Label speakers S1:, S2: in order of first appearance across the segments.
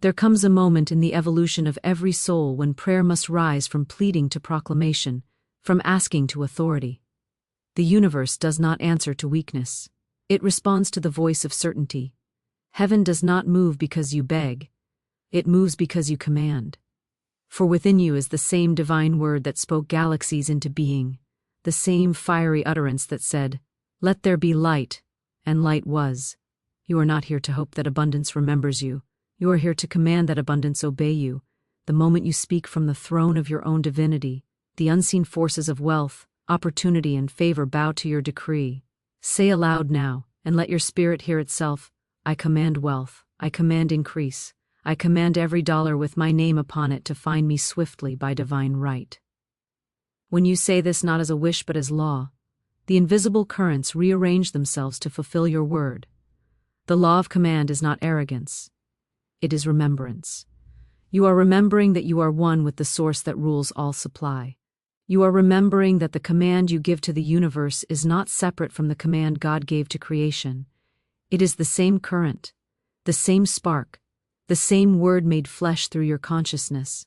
S1: There comes a moment in the evolution of every soul when prayer must rise from pleading to proclamation, from asking to authority. The universe does not answer to weakness. It responds to the voice of certainty. Heaven does not move because you beg. It moves because you command. For within you is the same divine word that spoke galaxies into being, the same fiery utterance that said, "Let there be light," and light was. You are not here to hope that abundance remembers you. You are here to command that abundance obey you. The moment you speak from the throne of your own divinity, the unseen forces of wealth, opportunity, and favor bow to your decree. Say aloud now, and let your spirit hear itself, "I command wealth, I command increase, I command every dollar with my name upon it to find me swiftly by divine right." When you say this not as a wish but as law, the invisible currents rearrange themselves to fulfill your word. The law of command is not arrogance. It is remembrance. You are remembering that you are one with the source that rules all supply. You are remembering that the command you give to the universe is not separate from the command God gave to creation. It is the same current, the same spark, the same word made flesh through your consciousness.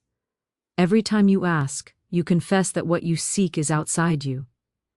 S1: Every time you ask, you confess that what you seek is outside you.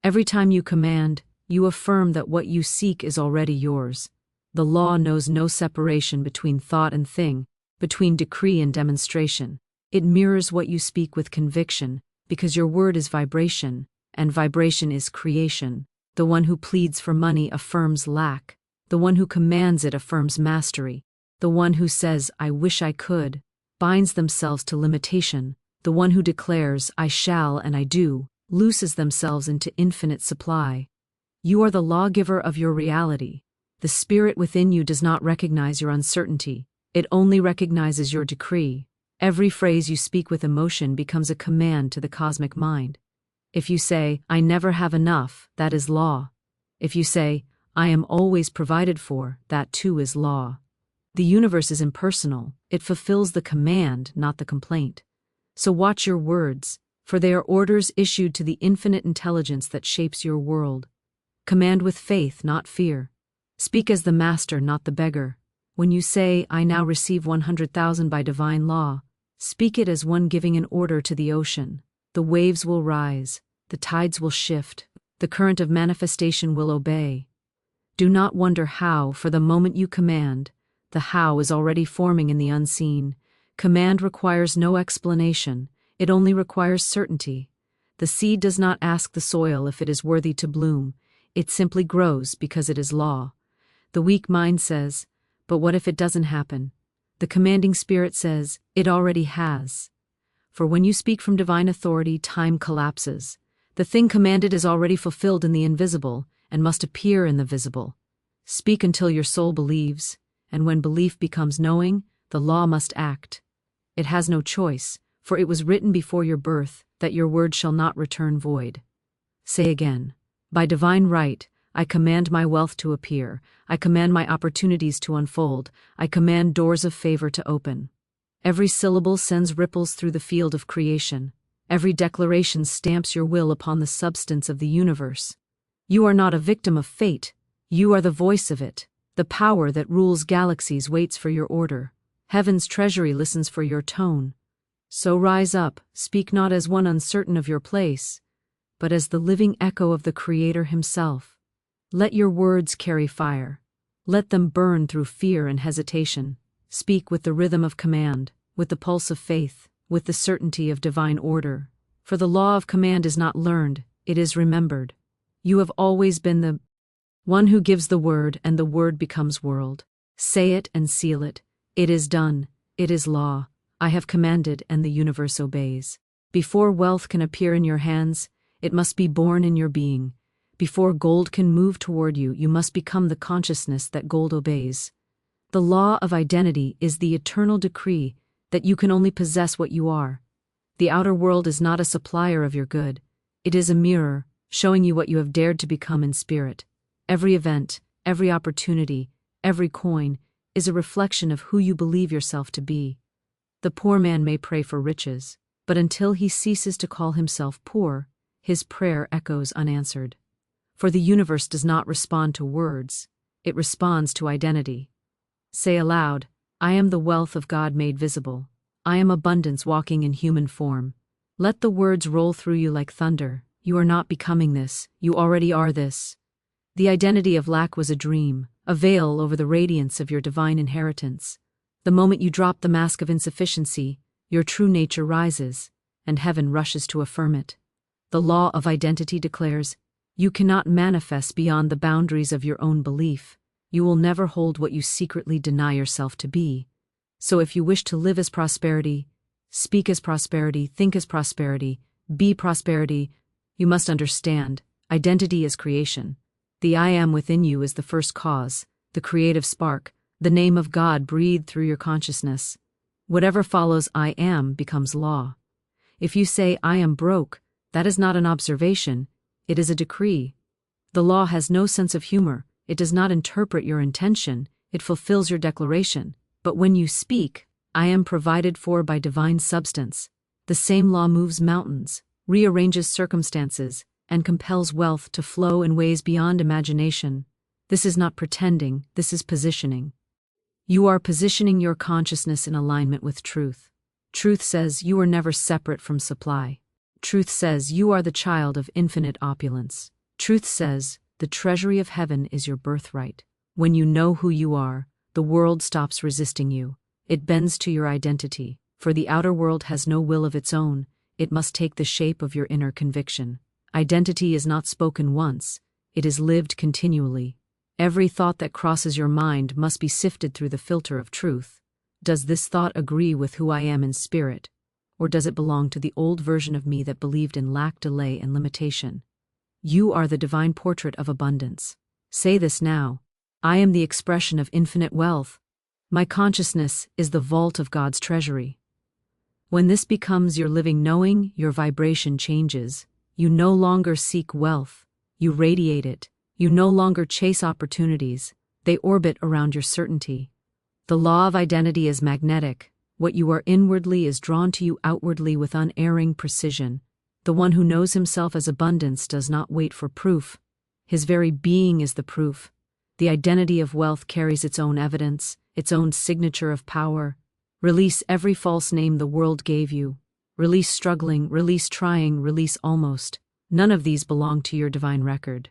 S1: Every time you command, you affirm that what you seek is already yours. The law knows no separation between thought and thing, between decree and demonstration. It mirrors what you speak with conviction, because your word is vibration, and vibration is creation. The one who pleads for money affirms lack. The one who commands it affirms mastery. The one who says, "I wish I could," binds themselves to limitation. The one who declares, "I shall and I do," looses themselves into infinite supply. You are the lawgiver of your reality. The spirit within you does not recognize your uncertainty. It only recognizes your decree. Every phrase you speak with emotion becomes a command to the cosmic mind. If you say, "I never have enough," that is law. If you say, "I am always provided for," that too is law. The universe is impersonal. It fulfills the command, not the complaint. So watch your words, for they are orders issued to the infinite intelligence that shapes your world. Command with faith, not fear. Speak as the master, not the beggar. When you say, "I now receive 100,000 by divine law," speak it as one giving an order to the ocean. The waves will rise, the tides will shift, the current of manifestation will obey. Do not wonder how, for the moment you command, the how is already forming in the unseen. Command requires no explanation, it only requires certainty. The seed does not ask the soil if it is worthy to bloom, it simply grows because it is law. The weak mind says, "But what if it doesn't happen?" The commanding spirit says, "It already has." For when you speak from divine authority, time collapses. The thing commanded is already fulfilled in the invisible, and must appear in the visible. Speak until your soul believes, and when belief becomes knowing, the law must act. It has no choice, for it was written before your birth that your word shall not return void. Say again, "By divine right, I command my wealth to appear, I command my opportunities to unfold, I command doors of favor to open." Every syllable sends ripples through the field of creation. Every declaration stamps your will upon the substance of the universe. You are not a victim of fate, you are the voice of it. The power that rules galaxies waits for your order. Heaven's treasury listens for your tone. So rise up, speak not as one uncertain of your place, but as the living echo of the Creator himself. Let your words carry fire. Let them burn through fear and hesitation. Speak with the rhythm of command, with the pulse of faith, with the certainty of divine order. For the law of command is not learned, it is remembered. You have always been the one who gives the word, and the word becomes world. Say it and seal it. It is done. It is law. I have commanded, and the universe obeys. Before wealth can appear in your hands, it must be born in your being. Before gold can move toward you, you must become the consciousness that gold obeys. The law of identity is the eternal decree that you can only possess what you are. The outer world is not a supplier of your good. It is a mirror, showing you what you have dared to become in spirit. Every event, every opportunity, every coin is a reflection of who you believe yourself to be. The poor man may pray for riches, but until he ceases to call himself poor, his prayer echoes unanswered. For the universe does not respond to words, it responds to identity. Say aloud, I am the wealth of God made visible. I am abundance walking in human form. Let the words roll through you like thunder. You are not becoming this, you already are this. The identity of lack was a dream, a veil over the radiance of your divine inheritance. The moment you drop the mask of insufficiency, your true nature rises, and heaven rushes to affirm it. The law of identity declares, you cannot manifest beyond the boundaries of your own belief. You will never hold what you secretly deny yourself to be. So if you wish to live as prosperity, speak as prosperity, think as prosperity, be prosperity, you must understand, identity is creation. The I am within you is the first cause, the creative spark, the name of God breathed through your consciousness. Whatever follows I am becomes law. If you say I am broke, that is not an observation, it is a decree. The law has no sense of humor, it does not interpret your intention, it fulfills your declaration. But when you speak, I am provided for by divine substance. The same law moves mountains, rearranges circumstances, and compels wealth to flow in ways beyond imagination. This is not pretending, this is positioning. You are positioning your consciousness in alignment with truth. Truth says you are never separate from supply. Truth says you are the child of infinite opulence. Truth says the treasury of heaven is your birthright. When you know who you are, the world stops resisting you. It bends to your identity, for the outer world has no will of its own, it must take the shape of your inner conviction. Identity is not spoken once, it is lived continually. Every thought that crosses your mind must be sifted through the filter of truth. Does this thought agree with who I am in spirit, or does it belong to the old version of me that believed in lack, delay, and limitation? You are the divine portrait of abundance. Say this now. I am the expression of infinite wealth. My consciousness is the vault of God's treasury. When this becomes your living knowing, your vibration changes. You no longer seek wealth, you radiate it. You no longer chase opportunities, they orbit around your certainty. The law of identity is magnetic. What you are inwardly is drawn to you outwardly with unerring precision. The one who knows himself as abundance does not wait for proof. His very being is the proof. The identity of wealth carries its own evidence, its own signature of power. Release every false name the world gave you. Release struggling, release trying, release almost. None of these belong to your divine record.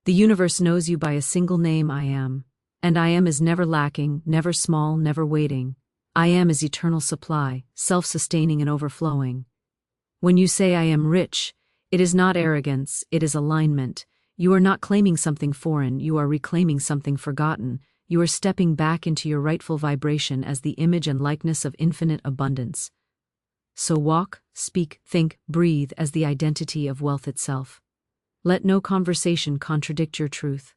S1: The universe knows you by a single name, I am. And I am is never lacking, never small, never waiting. I am is eternal supply, self-sustaining and overflowing. When you say I am rich, it is not arrogance, it is alignment. You are not claiming something foreign, you are reclaiming something forgotten. You are stepping back into your rightful vibration as the image and likeness of infinite abundance. So walk, speak, think, breathe as the identity of wealth itself. Let no conversation contradict your truth.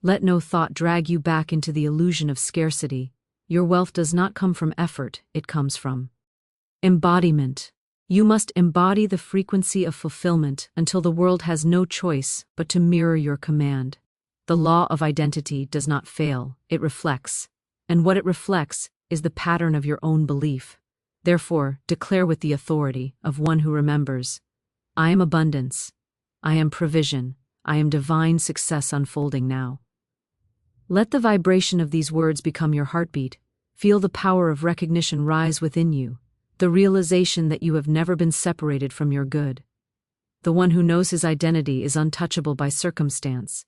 S1: Let no thought drag you back into the illusion of scarcity. Your wealth does not come from effort, it comes from embodiment. You must embody the frequency of fulfillment until the world has no choice but to mirror your command. The law of identity does not fail, it reflects. And what it reflects is the pattern of your own belief. Therefore, declare with the authority of one who remembers. I am abundance. I am provision. I am divine success unfolding now. Let the vibration of these words become your heartbeat. Feel the power of recognition rise within you. The realization that you have never been separated from your good. The one who knows his identity is untouchable by circumstance.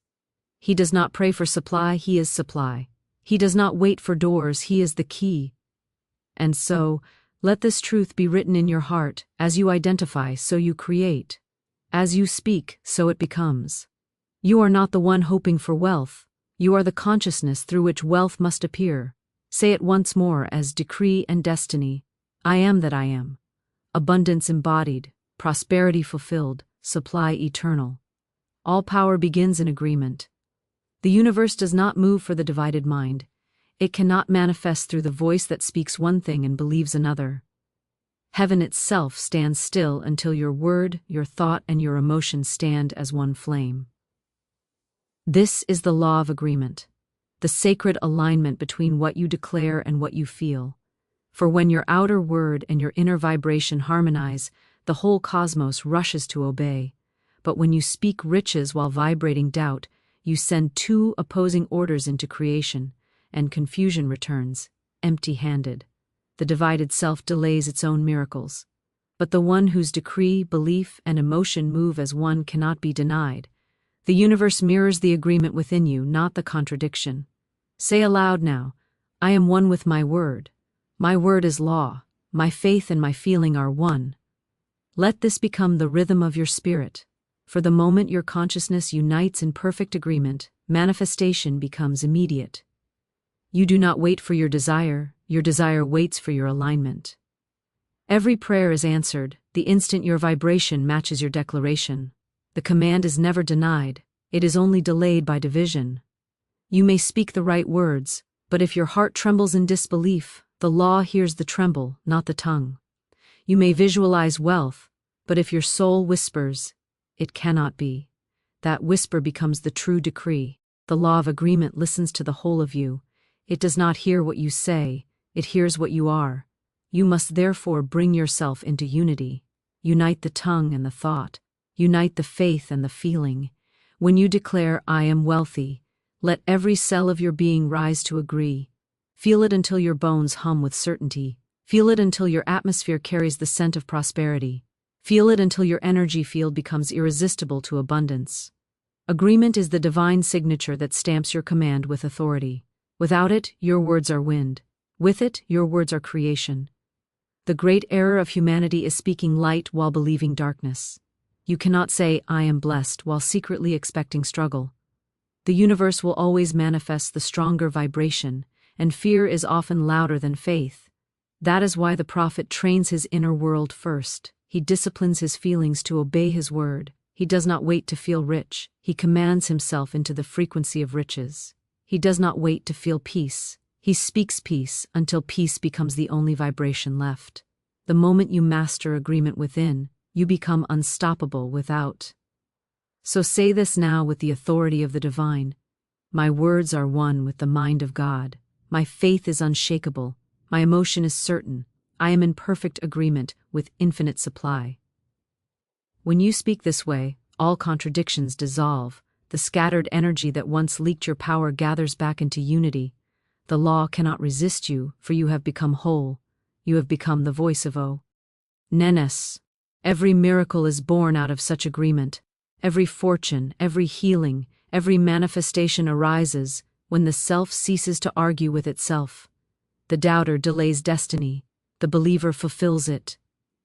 S1: He does not pray for supply, he is supply. He does not wait for doors, he is the key. And so, let this truth be written in your heart. As you identify, so you create. As you speak, so it becomes. You are not the one hoping for wealth. You are the consciousness through which wealth must appear. Say it once more as decree and destiny. I am that I am. Abundance embodied, prosperity fulfilled, supply eternal. All power begins in agreement. The universe does not move for the divided mind. It cannot manifest through the voice that speaks one thing and believes another. Heaven itself stands still until your word, your thought, and your emotion stand as one flame. This is the law of agreement, the sacred alignment between what you declare and what you feel. For when your outer word and your inner vibration harmonize, the whole cosmos rushes to obey. But when you speak riches while vibrating doubt, you send two opposing orders into creation, and confusion returns. empty-handed. The divided self delays its own miracles. But the one whose decree, belief, and emotion move as one cannot be denied. The universe mirrors the agreement within you, not the contradiction. Say aloud now, I am one with my word. My word is law. My faith and my feeling are one. Let this become the rhythm of your spirit. For the moment your consciousness unites in perfect agreement, manifestation becomes immediate. You do not wait for your desire waits for your alignment. Every prayer is answered the instant your vibration matches your declaration. The command is never denied, it is only delayed by division. You may speak the right words, but if your heart trembles in disbelief, the law hears the tremble, not the tongue. You may visualize wealth, but if your soul whispers, it cannot be. That whisper becomes the true decree. The law of agreement listens to the whole of you. It does not hear what you say, it hears what you are. You must therefore bring yourself into unity. Unite the tongue and the thought. Unite the faith and the feeling. When you declare, I am wealthy, let every cell of your being rise to agree. Feel it until your bones hum with certainty. Feel it until your atmosphere carries the scent of prosperity. Feel it until your energy field becomes irresistible to abundance. Agreement is the divine signature that stamps your command with authority. Without it, your words are wind. With it, your words are creation. The great error of humanity is speaking light while believing darkness. You cannot say, I am blessed, while secretly expecting struggle. The universe will always manifest the stronger vibration, and fear is often louder than faith. That is why the prophet trains his inner world first. He disciplines his feelings to obey his word. He does not wait to feel rich. He commands himself into the frequency of riches. He does not wait to feel peace. He speaks peace until peace becomes the only vibration left. The moment you master agreement within, you become unstoppable without. So say this now with the authority of the divine. My words are one with the mind of God. My faith is unshakable. My emotion is certain. I am in perfect agreement with infinite supply. When you speak this way, all contradictions dissolve. The scattered energy that once leaked your power gathers back into unity. The law cannot resist you, for you have become whole. You have become the voice of O. Nenes. Every miracle is born out of such agreement. Every fortune, every healing, every manifestation arises when the self ceases to argue with itself. The doubter delays destiny. The believer fulfills it.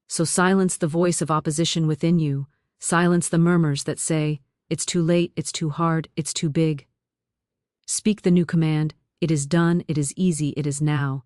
S1: So silence the voice of opposition within you. Silence the murmurs that say, it's too late, it's too hard, it's too big. Speak the new command, it is done, it is easy, it is now.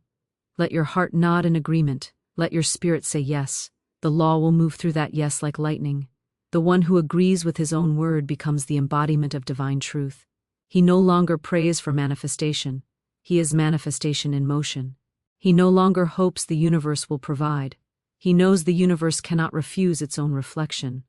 S1: Let your heart nod in agreement, let your spirit say yes. The law will move through that yes like lightning. The one who agrees with his own word becomes the embodiment of divine truth. He no longer prays for manifestation. He is manifestation in motion. He no longer hopes the universe will provide. He knows the universe cannot refuse its own reflection.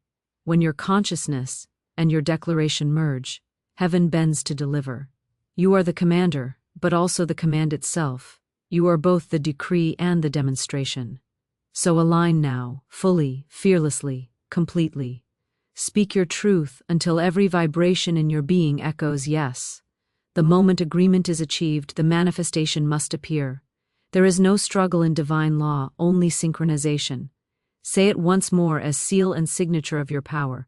S1: When your consciousness and your declaration merge, heaven bends to deliver. You are the commander, but also the command itself. You are both the decree and the demonstration. So align now, fully, fearlessly, completely. Speak your truth until every vibration in your being echoes yes. The moment agreement is achieved, the manifestation must appear. There is no struggle in divine law, only synchronization. Say it once more as seal and signature of your power.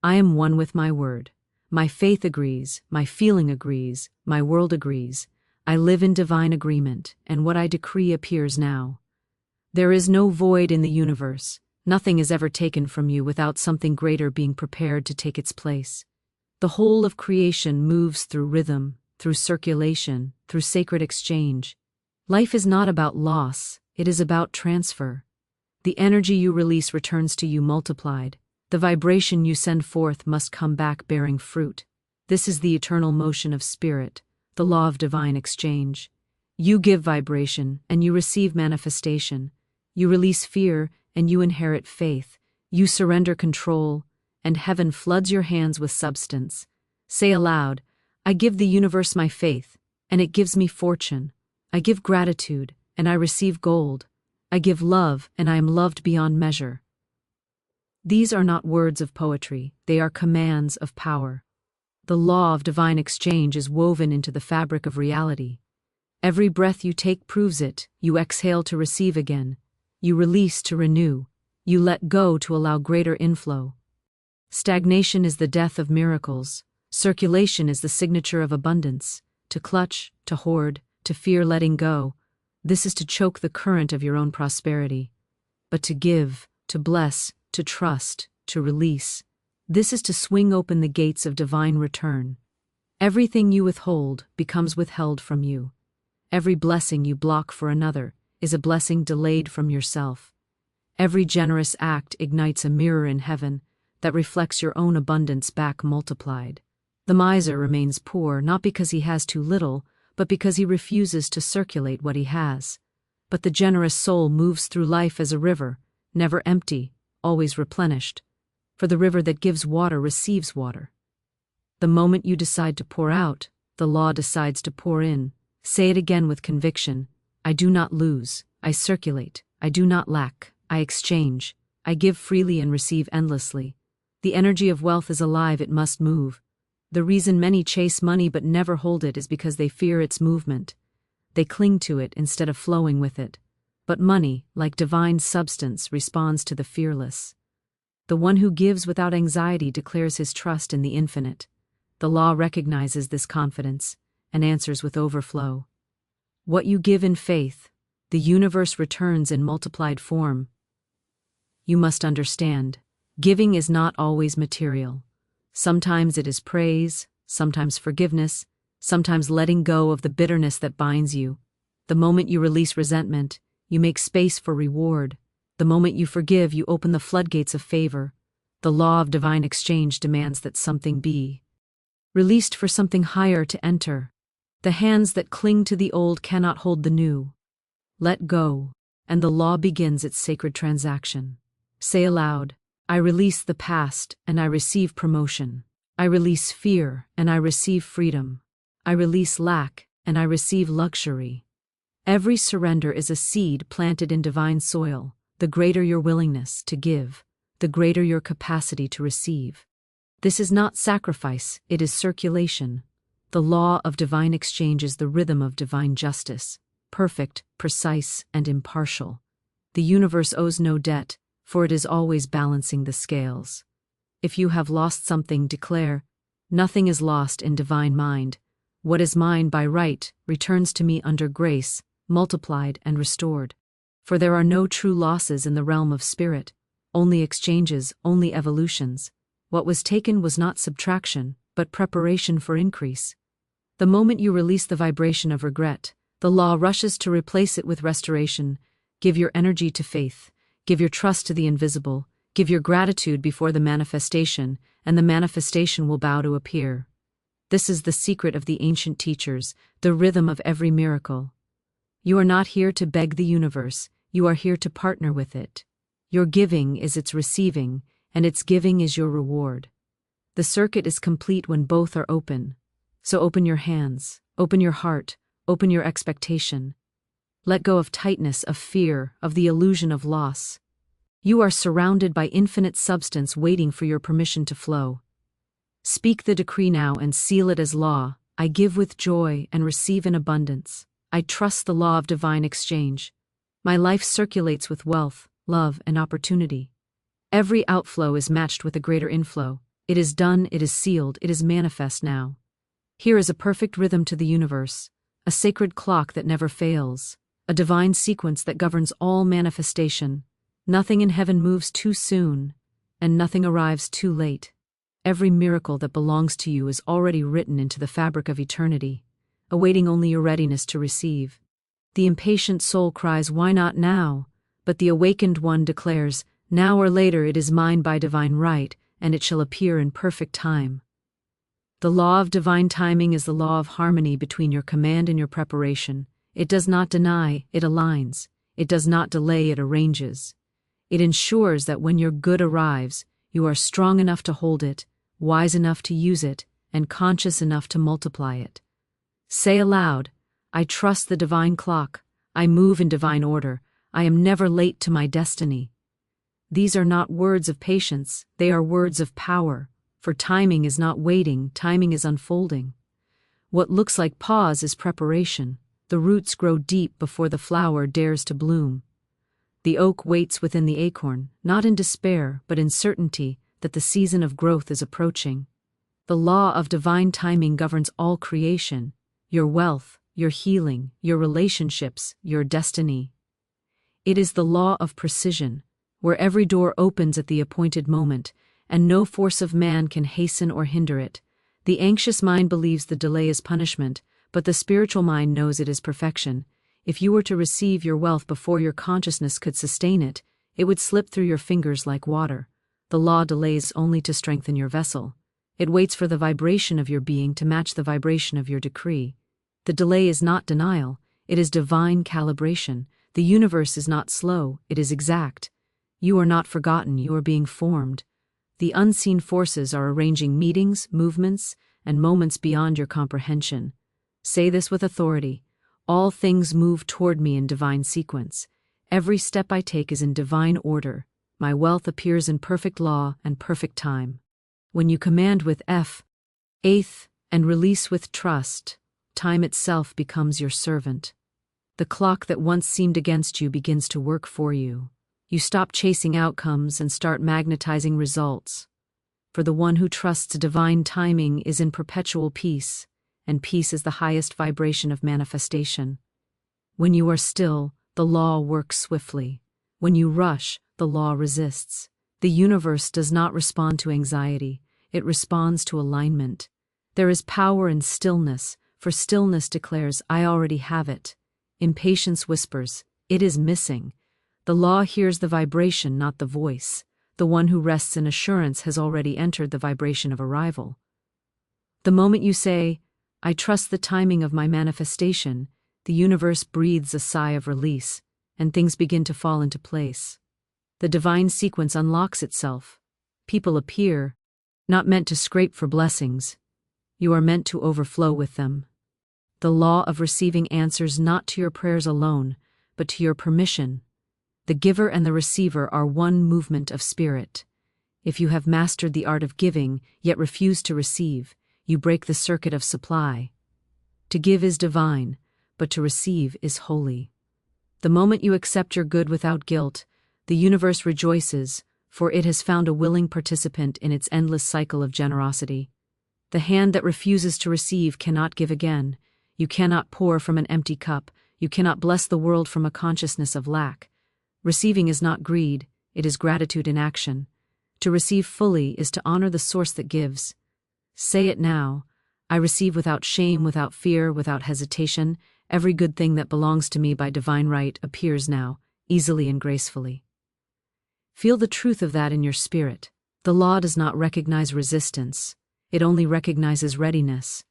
S1: I am one with my word. My faith agrees, my feeling agrees, my world agrees. I live in divine agreement, and what I decree appears now. There is no void in the universe. Nothing is ever taken from you without something greater being prepared to take its place. The whole of creation moves through rhythm, through circulation, through sacred exchange. Life is not about loss, it is about transfer. The energy you release returns to you multiplied. The vibration you send forth must come back bearing fruit. This is the eternal motion of spirit, the law of divine exchange. You give vibration, and you receive manifestation. You release fear, and you inherit faith. You surrender control, and heaven floods your hands with substance. Say aloud, I give the universe my faith, and it gives me fortune. I give gratitude, and I receive gold. I give love, and I am loved beyond measure. These are not words of poetry, they are commands of power. The law of divine exchange is woven into the fabric of reality. Every breath you take proves it. You exhale to receive again. You release to renew. You let go to allow greater inflow. Stagnation is the death of miracles. Circulation is the signature of abundance. To clutch, to hoard, to fear letting go, this is to choke the current of your own prosperity. But to give, to bless, to trust, to release, this is to swing open the gates of divine return. Everything you withhold becomes withheld from you. Every blessing you block for another is a blessing delayed from yourself. Every generous act ignites a mirror in heaven that reflects your own abundance back multiplied. The miser remains poor not because he has too little, but because he refuses to circulate what he has. But the generous soul moves through life as a river, never empty, always replenished. For the river that gives water receives water. The moment you decide to pour out, the law decides to pour in. Say it again with conviction. I do not lose, I circulate, I do not lack, I exchange, I give freely and receive endlessly. The energy of wealth is alive, it must move. The reason many chase money but never hold it is because they fear its movement. They cling to it instead of flowing with it. But money, like divine substance, responds to the fearless. The one who gives without anxiety declares his trust in the infinite. The law recognizes this confidence and answers with overflow. What you give in faith, the universe returns in multiplied form. You must understand, giving is not always material. Sometimes it is praise, sometimes forgiveness, sometimes letting go of the bitterness that binds you. The moment you release resentment, you make space for reward. The moment you forgive, you open the floodgates of favor. The law of divine exchange demands that something be released for something higher to enter. The hands that cling to the old cannot hold the new. Let go, and the law begins its sacred transaction. Say aloud, I release the past, and I receive promotion. I release fear, and I receive freedom. I release lack, and I receive luxury. Every surrender is a seed planted in divine soil. The greater your willingness to give, the greater your capacity to receive. This is not sacrifice, it is circulation. The law of divine exchange is the rhythm of divine justice, perfect, precise, and impartial. The universe owes no debt, for it is always balancing the scales. If you have lost something, declare, nothing is lost in divine mind. What is mine by right returns to me under grace, multiplied and restored. For there are no true losses in the realm of spirit, only exchanges, only evolutions. What was taken was not subtraction, but preparation for increase. The moment you release the vibration of regret, the law rushes to replace it with restoration. Give your energy to faith. Give your trust to the invisible. Give your gratitude before the manifestation, and the manifestation will bow to appear. This is the secret of the ancient teachers, the rhythm of every miracle. You are not here to beg the universe, you are here to partner with it. Your giving is its receiving, and its giving is your reward. The circuit is complete when both are open. So open your hands, open your heart, open your expectation. Let go of tightness, of fear, of the illusion of loss. You are surrounded by infinite substance waiting for your permission to flow. Speak the decree now and seal it as law. I give with joy and receive in abundance. I trust the law of divine exchange. My life circulates with wealth, love, and opportunity. Every outflow is matched with a greater inflow. It is done, it is sealed, it is manifest now. Here is a perfect rhythm to the universe, a sacred clock that never fails, a divine sequence that governs all manifestation. Nothing in heaven moves too soon, and nothing arrives too late. Every miracle that belongs to you is already written into the fabric of eternity, awaiting only your readiness to receive. The impatient soul cries, "Why not now?" But the awakened one declares, "Now or later it is mine by divine right, and it shall appear in perfect time." The law of divine timing is the law of harmony between your command and your preparation. It does not deny, it aligns. It does not delay, it arranges. It ensures that when your good arrives, you are strong enough to hold it, wise enough to use it, and conscious enough to multiply it. Say aloud, I trust the divine clock. I move in divine order. I am never late to my destiny. These are not words of patience, they are words of power. For timing is not waiting, timing is unfolding. What looks like pause is preparation. The roots grow deep before the flower dares to bloom. The oak waits within the acorn, not in despair, but in certainty that the season of growth is approaching. The law of divine timing governs all creation, your wealth, your healing, your relationships, your destiny. It is the law of precision, where every door opens at the appointed moment, and no force of man can hasten or hinder it. The anxious mind believes the delay is punishment, but the spiritual mind knows it is perfection. If you were to receive your wealth before your consciousness could sustain it, it would slip through your fingers like water. The law delays only to strengthen your vessel. It waits for the vibration of your being to match the vibration of your decree. The delay is not denial, it is divine calibration. The universe is not slow, it is exact. You are not forgotten, you are being formed. The unseen forces are arranging meetings, movements, and moments beyond your comprehension. Say this with authority. All things move toward me in divine sequence. Every step I take is in divine order. My wealth appears in perfect law and perfect time. When you command with faith, and release with trust, time itself becomes your servant. The clock that once seemed against you begins to work for you. You stop chasing outcomes and start magnetizing results. For the one who trusts divine timing is in perpetual peace, and peace is the highest vibration of manifestation. When you are still, the law works swiftly. When you rush, the law resists. The universe does not respond to anxiety, it responds to alignment. There is power in stillness, for stillness declares, I already have it. Impatience whispers, it is missing. The law hears the vibration, not the voice. The one who rests in assurance has already entered the vibration of arrival. The moment you say, I trust the timing of my manifestation, the universe breathes a sigh of release, and things begin to fall into place. The divine sequence unlocks itself. People appear, not meant to scrape for blessings. You are meant to overflow with them. The law of receiving answers not to your prayers alone, but to your permission. The giver and the receiver are one movement of spirit. If you have mastered the art of giving, yet refuse to receive, you break the circuit of supply. To give is divine, but to receive is holy. The moment you accept your good without guilt, the universe rejoices, for it has found a willing participant in its endless cycle of generosity. The hand that refuses to receive cannot give again. You cannot pour from an empty cup. You cannot bless the world from a consciousness of lack. Receiving is not greed, it is gratitude in action. To receive fully is to honor the source that gives. Say it now. I receive without shame, without fear, without hesitation. Every good thing that belongs to me by divine right appears now, easily and gracefully. Feel the truth of that in your spirit. The law does not recognize resistance. It only recognizes readiness.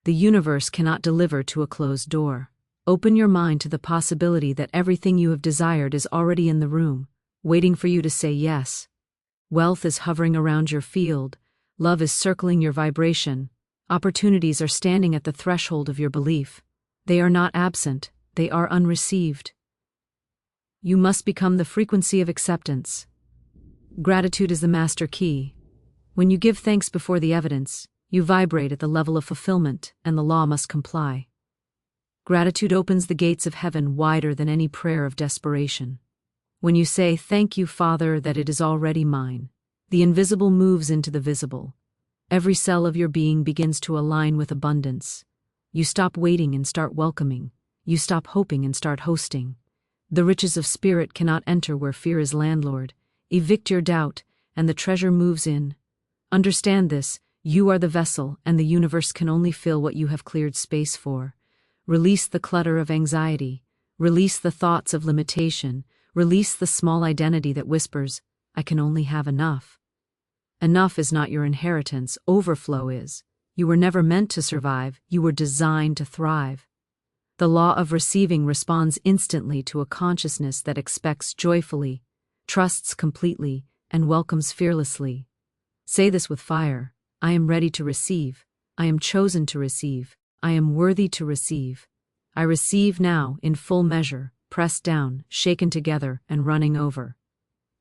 S1: The universe cannot deliver to a closed door. Open your mind to the possibility that everything you have desired is already in the room, waiting for you to say yes. Wealth is hovering around your field. Love is circling your vibration. Opportunities are standing at the threshold of your belief. They are not absent, they are unreceived. You must become the frequency of acceptance. Gratitude is the master key. When you give thanks before the evidence, you vibrate at the level of fulfillment, and the law must comply. Gratitude opens the gates of heaven wider than any prayer of desperation. When you say, "Thank you, Father, that it is already mine," the invisible moves into the visible. Every cell of your being begins to align with abundance. You stop waiting and start welcoming. You stop hoping and start hosting. The riches of spirit cannot enter where fear is landlord. Evict your doubt, and the treasure moves in. Understand this, you are the vessel, and the universe can only fill what you have cleared space for. Release the clutter of anxiety. Release the thoughts of limitation. Release the small identity that whispers, "I can only have enough." Enough is not your inheritance, overflow is. You were never meant to survive, you were designed to thrive. The law of receiving responds instantly to a consciousness that expects joyfully, trusts completely, and welcomes fearlessly. Say this with fire, I am ready to receive. I am chosen to receive. I am worthy to receive. I receive now in full measure, pressed down, shaken together, and running over.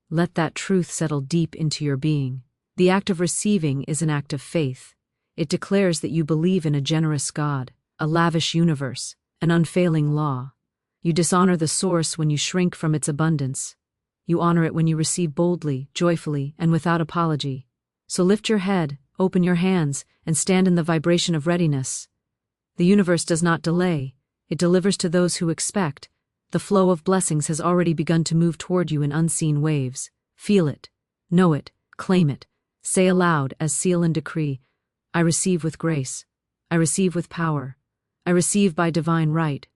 S1: Let that truth settle deep into your being. The act of receiving is an act of faith. It declares that you believe in a generous God, a lavish universe, an unfailing law. You dishonor the source when you shrink from its abundance. You honor it when you receive boldly, joyfully, and without apology. So lift your head, open your hands, and stand in the vibration of readiness. The universe does not delay, it delivers to those who expect. The flow of blessings has already begun to move toward you in unseen waves. Feel it, know it, claim it. Say aloud as seal and decree, I receive with grace. I receive with power. I receive by divine right.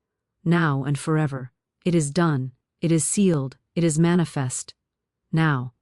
S1: Now and forever. It is done. It is sealed. It is manifest. Now,